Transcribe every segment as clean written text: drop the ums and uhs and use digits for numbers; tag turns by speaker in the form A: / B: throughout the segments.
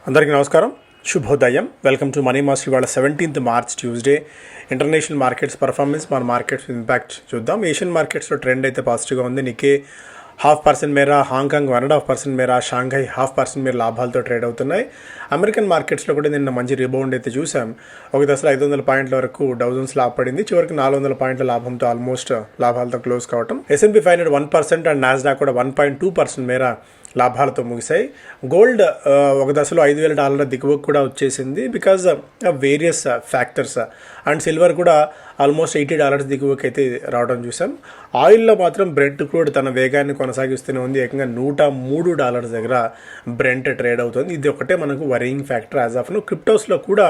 A: అందరికీ నమస్కారం, శుభోదయం. Welcome to money master. ఇవాళ 17th March Tuesday international markets performance, మన మార్కెట్స్ ఇంపాక్ట్ చూద్దాం. ఏషియన్ మార్కెట్స్లో ట్రెండ్ అయితే పాజిటివ్గా ఉంది. నికే 0.5% మేర, హాంకాంగ్ 1.5% మేర, షాంఘై 0.5% మేర లాభాలతో ట్రేడ్ అవుతున్నాయి. అమెరికన్ మార్కెట్స్లో కూడా నిన్న మంచి రిబౌండ్ అయితే చూసాం. ఒక దశలో 500 పాయింట్ల వరకు డౌ జోన్స్ లాభపడింది. చివరికి 400 పాయింట్ల లాభంతో ఆల్మోస్ట్ లాభాలతో క్లోజ్ కావటం. S&P 500 1% అండ్ నాస్డాక్ కూడా 1.2% మేర లాభాలతో ముగిశాయి. గోల్డ్ ఒక దశలో $5,000 దిగువకు కూడా వచ్చేసింది because of various factors. And silver కూడా ఆల్మోస్ట్ $80 దిగువకి అయితే రావడం చూసాం. ఆయిల్లో మాత్రం బ్రెంట్ క్రూడ్ తన వేగాన్ని కొనసాగిస్తూనే ఉంది. ఏకంగా $103 దగ్గర బ్రెంట్ ట్రేడ్ అవుతుంది. ఇది ఒకటే మనకు worrying factor as of now. క్రిప్టోస్లో కూడా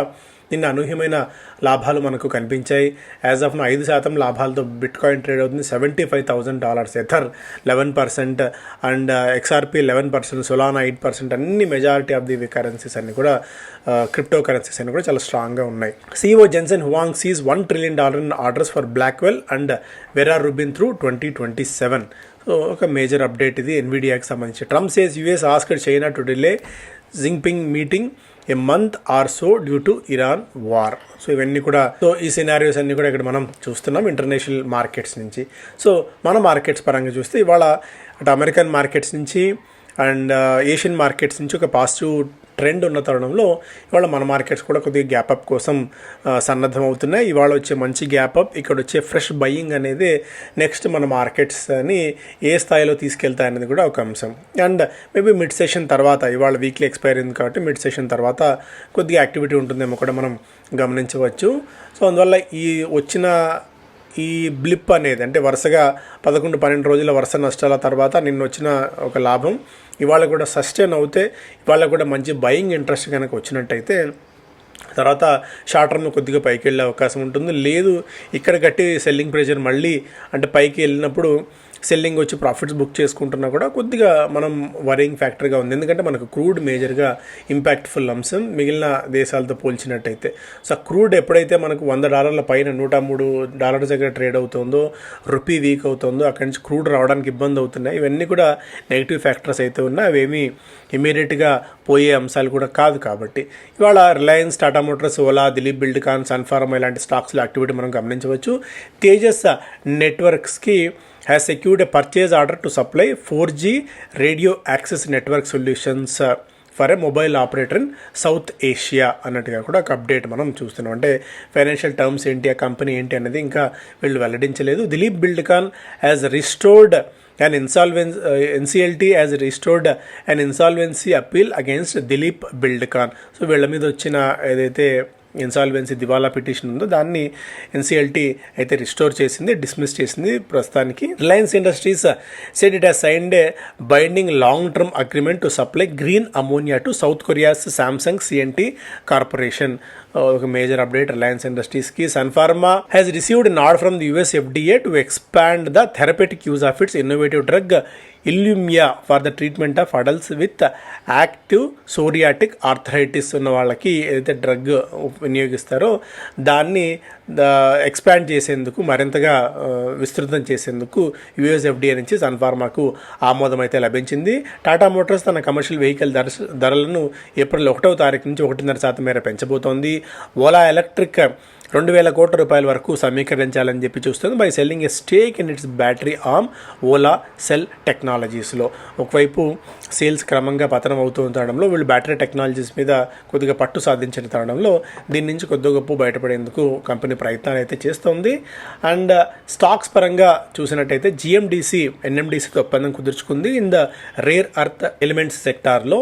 A: నిన్న అనూహ్యమైన లాభాలు మనకు కనిపించాయి. యాజ్ ఆఫ్ 5% లాభాలతో బిట్ కాయిన్ ట్రేడ్ అవుతుంది. $75,000, ఎథర్ 11% అండ్ XRP 11%, సొలానా 8%. అన్ని మెజారిటీ ఆఫ్ ది కరెన్సీస్ అన్ని కూడా క్రిప్టో కరెన్సీస్ అన్ని కూడా చాలా స్ట్రాంగ్గా ఉన్నాయి. CEO Jensen Huang says $1 trillion in orders for Blackwell and Vera Rubin through 2027. So ఒక మేజర్ అప్డేట్ ఇది ఎన్విడియాకి సంబంధించి. Trump says US asked China to delay Jinping meeting a month or so due to Iran war. So ఇవన్నీ కూడా, so ఈ scenarios అన్నీ కూడా ఇక్కడ మనం చూస్తున్నాం ఇంటర్నేషనల్ మార్కెట్స్ నుంచి. సో మన మార్కెట్స్ పరంగా చూస్తే ఇవాళ అటు అమెరికన్ మార్కెట్స్ నుంచి అండ్ ఏషియన్ మార్కెట్స్ నుంచి ఒక పాజిటివ్ ట్రెండ్ ఉన్న తరుణంలో ఇవాళ మన మార్కెట్స్ కూడా కొద్దిగా గ్యాపప్ కోసం సన్నద్ధం అవుతున్నాయి. ఇవాళ వచ్చే మంచి గ్యాపప్, ఇక్కడ వచ్చే ఫ్రెష్ బయ్యింగ్ అనేది నెక్స్ట్ మన మార్కెట్స్ని ఏ స్థాయిలో తీసుకెళ్తాయనేది కూడా ఒక అంశం. అండ్ మేబీ మిడ్ సెషన్ తర్వాత, ఇవాళ వీక్లీ ఎక్స్పైర్ అయింది కాబట్టి మిడ్ సెషన్ తర్వాత కొద్దిగా యాక్టివిటీ ఉంటుందేమో కూడా మనం గమనించవచ్చు. సో అందువల్ల ఈ వచ్చిన ఈ బ్లిప్ అనేది, అంటే వరుసగా 11-12 రోజుల వరుస నష్టాల తర్వాత నిన్న వచ్చిన ఒక లాభం ఇవాళ కూడా సస్టైన్ అవుతే, ఇవాళ కూడా మంచి బయింగ్ ఇంట్రెస్ట్ కనుక వచ్చినట్టయితే తర్వాత షార్ట్ టర్మ్ కొద్దిగా పైకి వెళ్ళే అవకాశం ఉంటుంది. లేదు ఇక్కడ గట్టి సెల్లింగ్ ప్రెషర్ మళ్ళీ అంటే పైకి వెళ్ళినప్పుడు సెల్లింగ్ వచ్చి ప్రాఫిట్స్ బుక్ చేసుకుంటున్నా కూడా కొద్దిగా మనం వరింగ్ ఫ్యాక్టర్గా ఉంది. ఎందుకంటే మనకు క్రూడ్ మేజర్గా ఇంపాక్ట్ఫుల్ అంశం మిగిలిన దేశాలతో పోల్చినట్టయితే. సో క్రూడ్ ఎప్పుడైతే మనకు $100 పైన $103 దగ్గర ట్రేడ్ అవుతుందో, రూపీ వీక్ అవుతుందో, అక్కడి నుంచి క్రూడ్ రావడానికి ఇబ్బంది అవుతున్నాయి. ఇవన్నీ కూడా నెగిటివ్ ఫ్యాక్టర్స్ అయితే ఉన్నాయి. అవేమీ ఇమీడియట్గా పోయే అంశాలు కూడా కాదు. కాబట్టి ఇవాళ రిలయన్స్, టాటా మోటార్స్, ఓలా, దిలీప్ బిల్డ్కాన్, సన్ఫార్మా ఇలాంటి స్టాక్స్లో యాక్టివిటీ మనం గమనించవచ్చు. Tejas నెట్వర్క్స్కి has secured a purchase order to supply 4G radio access network solutions for a mobile operator in South Asia అన్నట్టుగా కూడా ఒక అప్డేట్ మనం చూస్తున్నాం. అంటే ఫైనాన్షియల్ టర్మ్స్ ఏంటి, ఆ కంపెనీ ఏంటి అనేది ఇంకా వీళ్ళు వెల్లడించలేదు. Dilip Buildcon has restored an NCLT has restored an insolvency appeal against Dilip Bildkon. So వీళ్ళ మీద వచ్చిన ఏదైతే ఇన్సాల్వెన్సీ దివాలా పిటిషన్ ఉందో దాన్ని NCLT అయితే రిస్టోర్ చేసింది, డిస్మిస్ చేసింది ప్రస్తుతానికి. Reliance Industries said it has signed a binding long term agreement to supply green ammonia to South Korea's Samsung CNT corporation. ఒక మేజర్ అప్డేట్ రిలయన్స్ ఇండస్ట్రీస్కి. Sun Pharma has received an order from the US FDA to expand the therapeutic use of its innovative drug Ilumya for the treatment of adults with active psoriatic arthritis ఉన్న వాళ్ళకి ఏదైతే drug వినియోగిస్తారో దాన్ని expand చేసేందుకు, మరింతగా విస్తృతం చేసేందుకు US FDA నుంచి సన్ఫార్మాకు ఆమోదం అయితే లభించింది. టాటా మోటార్స్ తన కమర్షియల్ వెహికల్ ధరలను ఏప్రిల్ 1వ తారీఖు నుంచి 1.5% మేర పెంచబోతోంది. ఓలా ఎలక్ట్రిక్ 2,000 కోట్ల రూపాయల వరకు సమీకరించాలని చెప్పి చూస్తుంది by selling a stake in its battery arm Ola cell టెక్నాలజీస్లో. ఒకవైపు సేల్స్ క్రమంగా పతనం అవుతూ తరుణంలో వీళ్ళు బ్యాటరీ టెక్నాలజీస్ మీద కొద్దిగా పట్టు సాధించిన తరుణంలో దీని నుంచి కొద్దిగా గొప్ప బయటపడేందుకు కంపెనీ ప్రయత్నాలు అయితే చేస్తోంది. అండ్ స్టాక్స్ పరంగా చూసినట్టయితే GMDC NMDCతో ఒప్పందం కుదుర్చుకుంది. In the rare earth elements సెక్టార్లో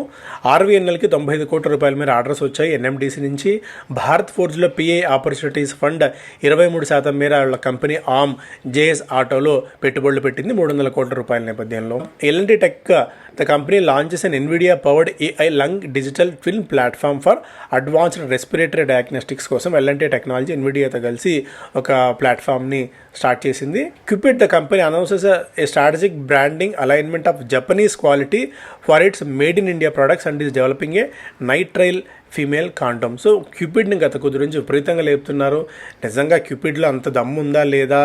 A: RVNLకి 95 కోట్ల రూపాయల మేర ఆర్డర్స్ వచ్చాయి NMDC నుంచి. భారత్ ఫోర్జ్లో PI ఆపర్చునిటీ ఫండ్ 23% మేర వాళ్ళ కంపెనీ ఆమ్ JS ఆటోలో పెట్టుబడులు పెట్టింది 300 కోట్ల రూపాయల నేపథ్యంలో. L&T tech the company launches an NVIDIA powered AI lung digital twin platform for advanced respiratory diagnostics కోసం L&T టెక్నాలజీ NVIDIAతో కలిసి ఒక ప్లాట్ఫామ్ని స్టార్ట్ చేసింది. Cupid the company announces a strategic branding alignment of Japanese quality for its made in India products and is developing a nitrile female condom. So క్యూపిడ్ని గత కొద్ది నుంచి విపరీతంగా లేపుతున్నారు. నిజంగా క్యూపిడ్లో అంత దమ్ము ఉందా లేదా,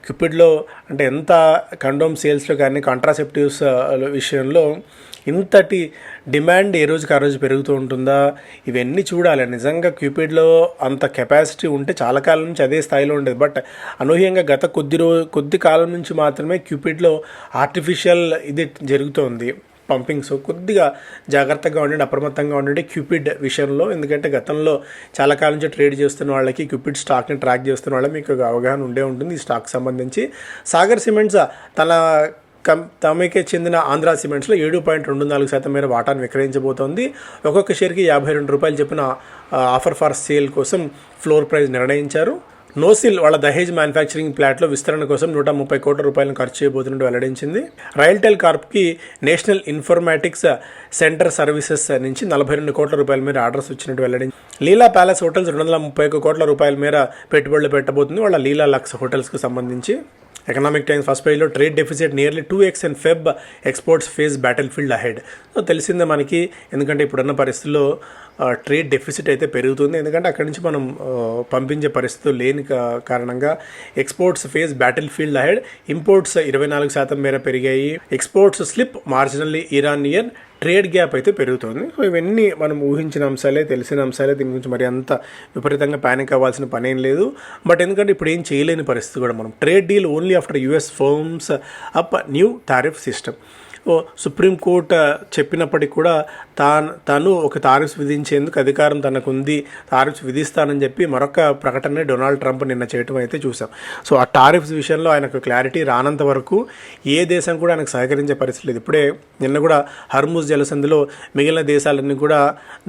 A: క్యూపిడ్లో అంటే ఎంత కండోమ్ సేల్స్లో కానీ కాంట్రాసెప్టివ్స్ విషయంలో ఇంతటి డిమాండ్ ఏ రోజుకి ఆ రోజు పెరుగుతూ ఉంటుందా, ఇవన్నీ చూడాలి. నిజంగా క్యూపిడ్లో అంత కెపాసిటీ ఉంటే చాలా కాలం నుంచి అదే స్థాయిలో ఉండేది. బట్ అనూహ్యంగా గత కొద్ది కాలం నుంచి మాత్రమే క్యూపిడ్లో ఆర్టిఫిషియల్ ఇది జరుగుతోంది పంపింగ్. సో కొద్దిగా జాగ్రత్తగా ఉండండి, అప్రమత్తంగా ఉండండి క్యూపిడ్ విషయంలో. ఎందుకంటే గతంలో చాలా కాలం నుంచి ట్రేడ్ చేస్తున్న వాళ్ళకి, క్యూపిడ్ స్టాక్ని ట్రాక్ చేస్తున్న వాళ్ళకి మీకు అవగాహన ఉండే ఉంటుంది ఈ స్టాక్ సంబంధించి. సాగర్ సిమెంట్స్ తమకే చెందిన ఆంధ్ర సిమెంట్స్లో 7.24% మేర వాటాను విక్రయించబోతోంది. ఒక్కొక్క షేర్కి ₹52 చెప్పిన ఆఫర్ ఫర్ సేల్ కోసం ఫ్లోర్ ప్రైస్ నిర్ణయించారు. నోసిల్ వాళ్ళ దహేజ్ మ్యానుఫ్యాక్చరింగ్ ప్లాంట్లో విస్తరణ కోసం ₹130 కోట్ల ఖర్చు చేయబోతున్నట్టు వెల్లడించింది. రైల్టెల్ కార్ప్కి నేషనల్ ఇన్ఫర్మాటిక్స్ సెంటర్ సర్వీసెస్ నుంచి ₹42 కోట్ల మేర ఆర్డర్స్ వచ్చినట్టు వెల్లడించింది. లీలా ప్యాలెస్ హోటల్స్ ₹231 కోట్ల మేర పెట్టుబడులు పెట్టబోతుంది వాళ్ళ లీలా లక్స్ హోటల్స్కి సంబంధించి. ఎకనామిక్ టైమ్స్ ఫస్ట్ పేజ్లో trade deficit nearly 2x in Feb, exports face battle field ahead. So తెలిసిందే మనకి, ఎందుకంటే ఇప్పుడున్న పరిస్థితుల్లో ట్రేడ్ డెఫిసిట్ అయితే పెరుగుతుంది. ఎందుకంటే అక్కడి నుంచి మనం పంపించే పరిస్థితులు లేని కారణంగా exports face battle field ahead. Imports 24% మేర పెరిగాయి. Exports slip marginally Iran year. Trade gap అయితే పెరుగుతుంది. సో ఇవన్నీ మనం ఊహించిన అంశాలే, తెలిసిన అంశాలే. దీని గురించి మరి అంత విపరీతంగా ప్యానిక్ అవ్వాల్సిన పని ఏం లేదు. బట్ ఎందుకంటే ఇప్పుడు ఏం చేయలేని పరిస్థితి కూడా మనం. Trade deal only after US firms up new tariff system. Supreme court చెప్పినప్పటికీ కూడా తాను ఒక టారిఫ్స్ విధించేందుకు అధికారం తనకుంది, టారిఫ్స్ విధిస్తానని చెప్పి మరొక ప్రకటన డొనాల్డ్ ట్రంప్ నిన్న చేయటం అయితే చూసాం. సో ఆ టారిఫ్స్ విషయంలో ఆయనకు క్లారిటీ రానంత వరకు ఏ దేశం కూడా ఆయనకు సహకరించే పరిస్థితి లేదు. ఇప్పుడే నిన్న కూడా హర్మూజ్ జలసంధిలో మిగిలిన దేశాలన్నీ కూడా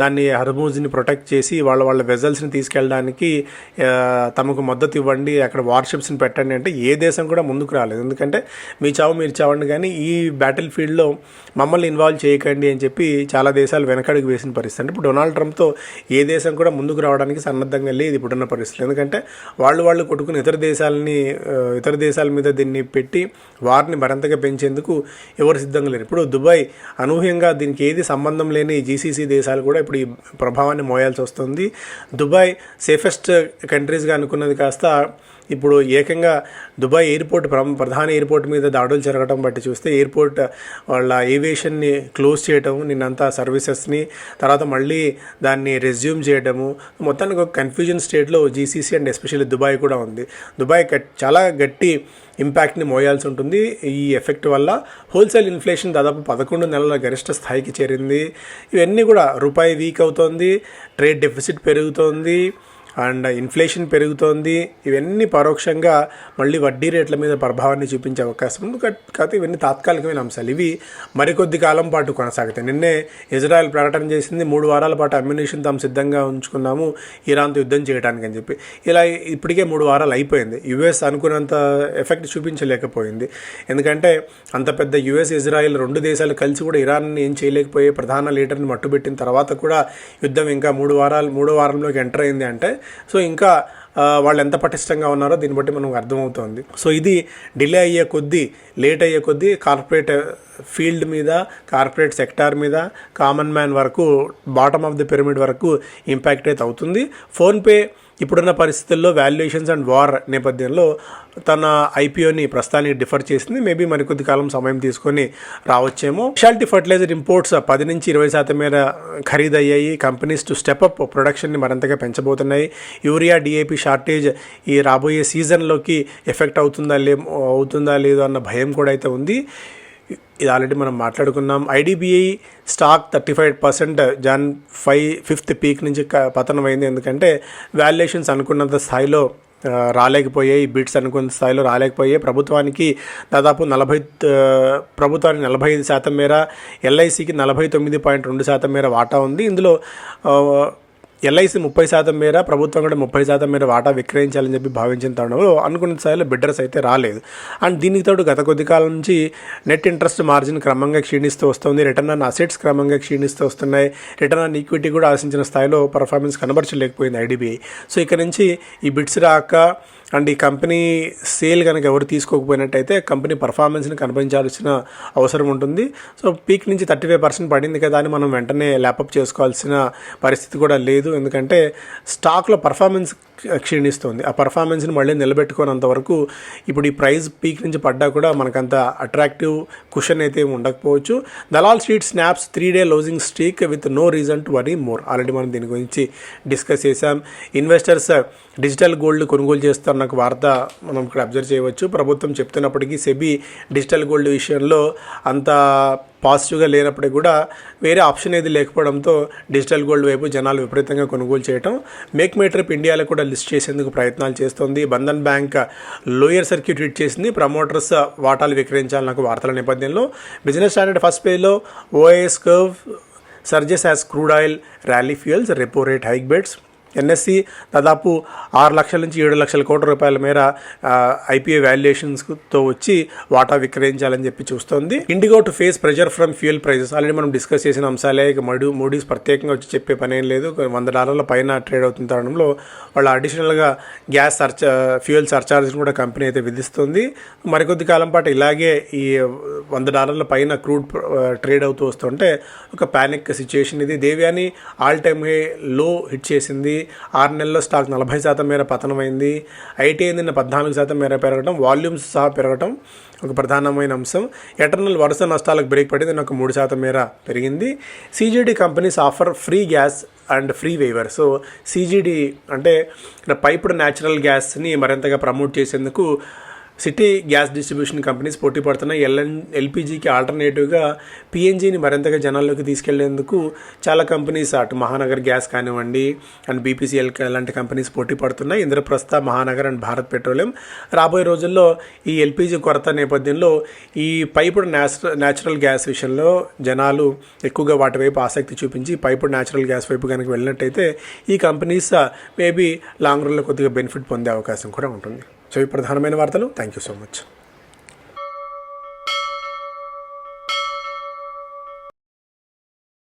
A: దాన్ని హర్మూజ్ని ప్రొటెక్ట్ చేసి వాళ్ళ వెజల్స్ని తీసుకెళ్ళడానికి తమకు మద్దతు ఇవ్వండి, అక్కడ వార్షిప్స్ని పెట్టండి అంటే ఏ దేశం కూడా ముందుకు రాలేదు. ఎందుకంటే మీ చావు మీరు చావండి, కానీ ఈ బ్యాటిల్ ఫీల్డ్లో మమ్మల్ని ఇన్వాల్వ్ చేయకండి అని చెప్పి చాలా దేశాలు వెనకడుగు వేసిన పరిస్థితి. అంటే ఇప్పుడు డొనాల్డ్ ట్రంప్తో ఏ దేశం కూడా ముందుకు రావడానికి సన్నద్ధంగా లేదు ఇప్పుడున్న పరిస్థితులు. ఎందుకంటే వాళ్ళు కొట్టుకుని ఇతర దేశాల మీద దీన్ని పెట్టి వారిని మరింతగా పెంచేందుకు ఎవరు సిద్ధంగా లేరు. ఇప్పుడు దుబాయ్ అనూహ్యంగా దీనికి ఏది సంబంధం లేని GCC దేశాలు కూడా ఇప్పుడు ఈ ప్రభావాన్ని మోయాల్సి వస్తుంది. దుబాయ్ సేఫెస్ట్ కంట్రీస్గా అనుకున్నది కాస్త ఇప్పుడు ఏకంగా దుబాయ్ ఎయిర్పోర్ట్ ప్రధాన ఎయిర్పోర్ట్ మీద దాడులు జరగడం బట్టి చూస్తే ఎయిర్పోర్ట్ వాళ్ళ ఏవియేషన్ని క్లోజ్ చేయటము, నిన్నంతా సర్వీసెస్ని, తర్వాత మళ్ళీ దాన్ని రెజ్యూమ్ చేయడము, మొత్తానికి ఒక కన్ఫ్యూజన్ స్టేట్లో GCC అండ్ ఎస్పెషల్లీ దుబాయ్ కూడా ఉంది. దుబాయ్ చాలా గట్టి ఇంపాక్ట్ని మోయాల్సి ఉంటుంది. ఈ ఎఫెక్ట్ వల్ల హోల్సేల్ ఇన్ఫ్లేషన్ దాదాపు 11 నెలల గరిష్ట స్థాయికి చేరింది. ఇవన్నీ కూడా రూపాయి వీక్ అవుతోంది, ట్రేడ్ డెఫిసిట్ పెరుగుతోంది అండ్ ఇన్ఫ్లేషన్ పెరుగుతోంది. ఇవన్నీ పరోక్షంగా మళ్ళీ వడ్డీ రేట్ల మీద ప్రభావాన్ని చూపించే అవకాశం ఉంది. కాకపోతే ఇవన్నీ తాత్కాలికమైన అంశాలు. ఇవి మరికొద్ది కాలం పాటు కొనసాగుతాయి. నిన్నే ఇజ్రాయెల్ ప్రకటన చేసింది 3 వారాల పాటు అమ్యునిషన్ తాము సిద్ధంగా ఉంచుకున్నాము ఇరాన్తో యుద్ధం చేయడానికి అని చెప్పి. ఇలా ఇప్పటికే 3 వారాలు అయిపోయింది. US అనుకున్నంత ఎఫెక్ట్ చూపించలేకపోయింది. ఎందుకంటే అంత పెద్ద US ఇజ్రాయెల్ 2 దేశాలు కలిసి కూడా ఇరాన్ని ఏం చేయలేకపోయే ప్రధాన లీడర్ని మట్టుబెట్టిన తర్వాత కూడా యుద్ధం ఇంకా 3 వారంలోకి ఎంటర్ అయింది అంటే సో ఇంకా వాళ్ళు ఎంత పటిష్టంగా ఉన్నారో దీన్ని బట్టి మనకు అర్థమవుతోంది. సో ఇది డిలే అయ్యే కొద్దీ, లేట్ అయ్యే కొద్దీ కార్పొరేట్ ఫీల్డ్ మీద, కార్పొరేట్ సెక్టార్ మీద, కామన్ మ్యాన్ వరకు, బాటమ్ ఆఫ్ ది పిరమిడ్ వరకు ఇంపాక్ట్ అయితే అవుతుంది. ఫోన్పే ఇప్పుడున్న పరిస్థితుల్లో వాల్యుయేషన్స్ అండ్ వార్ నేపథ్యంలో తన IPOని ప్రస్తుతానికి డిఫర్ చేసింది. మేబీ మరికొద్ది కాలం సమయం తీసుకొని రావచ్చేమో. స్పెషాలిటీ ఫర్టిలైజర్ ఇంపోర్ట్స్ 10 నుంచి 20% మేర ఖరీదయ్యాయి. కంపెనీస్ టు స్టెప్ అప్ ప్రొడక్షన్ని మరింతగా పెంచబోతున్నాయి. యూరియా, DAP షార్టేజ్ ఈ రాబోయే సీజన్లోకి ఎఫెక్ట్ అవుతుందా లేదో అన్న భయం కూడా అయితే ఉంది. ఇది ఆల్రెడీ మనం మాట్లాడుకున్నాం. IDBI stock 35% Jan 5th peak నుంచి పతనమైంది. ఎందుకంటే వాల్యుయేషన్స్ అనుకున్నంత స్థాయిలో రాలేకపోయాయి, బిడ్స్ అనుకున్న స్థాయిలో రాలేకపోయాయి. ప్రభుత్వానికి దాదాపు 45% మేర, LICకి 49.2% మేర వాటా ఉంది. ఇందులో LIC 30% మేర, ప్రభుత్వం కూడా 30% మేర వాటా విక్రయించాలని చెప్పి భావించిన తరుణంలో అనుకున్న స్థాయిలో బిడ్డర్స్ అయితే రాలేదు. అండ్ దీనికి తోడు గత కొద్ది కాలం నుంచి నెట్ ఇంట్రెస్ట్ మార్జిన్ క్రమంగా క్షీణిస్తూ వస్తుంది. రిటర్న్ ఆన్ అసెట్స్ క్రమంగా క్షీణిస్తూ వస్తున్నాయి. రిటర్న్ ఆన్ ఈక్విటీ కూడా ఆశించిన స్థాయిలో పర్ఫార్మెన్స్ కనబరచలేకపోయింది IDBI. సో ఇక్కడ నుంచి ఈ బిడ్స్ రాక అండ్ ఈ కంపెనీ సేల్ కనుక ఎవరు తీసుకోకపోయినట్టయితే కంపెనీ పర్ఫార్మెన్స్ని కనిపించాల్సిన అవసరం ఉంటుంది. సో పీక్ నుంచి 35% పడింది కదా అని మనం వెంటనే ల్యాపప్ చేసుకోవాల్సిన పరిస్థితి కూడా లేదు. ఎందుకంటే స్టాక్లో పర్ఫార్మెన్స్ క్షీణిస్తుంది. ఆ పర్ఫార్మెన్స్ని మళ్ళీ నిలబెట్టుకున్నంత వరకు ఇప్పుడు ఈ ప్రైస్ పీక్ నుంచి పడ్డా కూడా మనకంత అట్రాక్టివ్ కుషన్ అయితే ఉండకపోవచ్చు. Dalal Street snaps 3-day losing streak with no reason to worry more. Already మనం దీని గురించి డిస్కస్ చేసాం. ఇన్వెస్టర్స్ డిజిటల్ గోల్డ్ కొనుగోలు చేస్తున్న ఒక వార్త మనం ఇక్కడ అబ్జర్వ్ చేయవచ్చు. ప్రభుత్వం చెప్తున్నప్పటికీ సెబీ డిజిటల్ గోల్డ్ విషయంలో అంత పాజిటివ్గా లేనప్పటికీ కూడా వేరే ఆప్షన్ ఏది లేకపోవడంతో డిజిటల్ గోల్డ్ వైపు జనాలు విపరీతంగా కొనుగోలు చేయటం. మేక్ మై ట్రిప్ ఇండియాలో కూడా లిస్ట్ చేసేందుకు ప్రయత్నాలు చేస్తోంది. Bandhan bank lower circuit hit చేసింది. ప్రమోటర్స్ వాటాలు విక్రయించాలన్న వార్తల నేపథ్యంలో బిజినెస్ స్టాండర్డ్ ఫస్ట్ పేజ్లో OIS curve surges as crude oil rally fuels repo rate hike bets. NSC దాదాపు 6 లక్షల నుంచి 7 లక్షల కోట్ల రూపాయల మేర ఐపీఏ వాల్యుయేషన్స్తో వచ్చి వాటా విక్రయించాలని చెప్పి చూస్తోంది. IndiGo to face pressure from fuel prices. Already మనం డిస్కస్ చేసిన అంశాలే. ఇక మూడీస్ ప్రత్యేకంగా వచ్చి చెప్పే పని ఏం లేదు. $100 పైన ట్రేడ్ అవుతున్న తరుణంలో వాళ్ళు అడిషనల్గా ఫ్యూయల్ సర్చార్జ్ని కూడా కంపెనీ అయితే విధిస్తుంది. మరికొద్ది కాలం పాటు ఇలాగే ఈ $100 పైన క్రూడ్ ట్రేడ్ అవుతూ వస్తుంటే ఒక ప్యానిక్ సిచ్యుయేషన్ ఇది. దేవ్యాని ఆల్ టైమ్ హై లో హిట్ చేసింది. 6 నెలల్లో స్టాక్ 40% మేర పతనమైంది. ఐటీ నిన్న 14% మేర పెరగడం, వాల్యూమ్స్ సహా పెరగడం ఒక ప్రధానమైన అంశం. ఎటర్నల్ వరుస నష్టాలకు బ్రేక్ పడింది, ఒక 3% మేర పెరిగింది. CGD companies offer free gas and free waiver. So CGD అంటే పైప్డ్ న్యాచురల్ గ్యాస్ని మరింతగా ప్రమోట్ చేసేందుకు సిటీ గ్యాస్ డిస్ట్రిబ్యూషన్ కంపెనీస్ పోటీ పడుతున్నాయి. ఎల్పీజీకి ఆల్టర్నేటివ్గా పిఎన్జీని మరింతగా జనాల్లోకి తీసుకెళ్లేందుకు చాలా కంపెనీస్ అటు మహానగర్ గ్యాస్ కానివ్వండి అండ్ బీపీసీఎల్ లాంటి కంపెనీస్ పోటీ పడుతున్నాయి. Indraprastha, Mahanagar and Bharat petroleum. రాబోయే రోజుల్లో ఈ ఎల్పీజీ కొరత నేపథ్యంలో ఈ పైపుడ్ న్యాచురల్ గ్యాస్ విషయంలో జనాలు ఎక్కువగా వాటి వైపు ఆసక్తి చూపించి పైపుడ్ న్యాచురల్ గ్యాస్ వైపు కనుక వెళ్ళినట్టయితే ఈ కంపెనీస్ మేబీ లాంగ్ రన్లో కొద్దిగా బెనిఫిట్ పొందే అవకాశం కూడా ఉంటుంది. సో ఈ ప్రధానమైన వార్తలు. Thank you so much.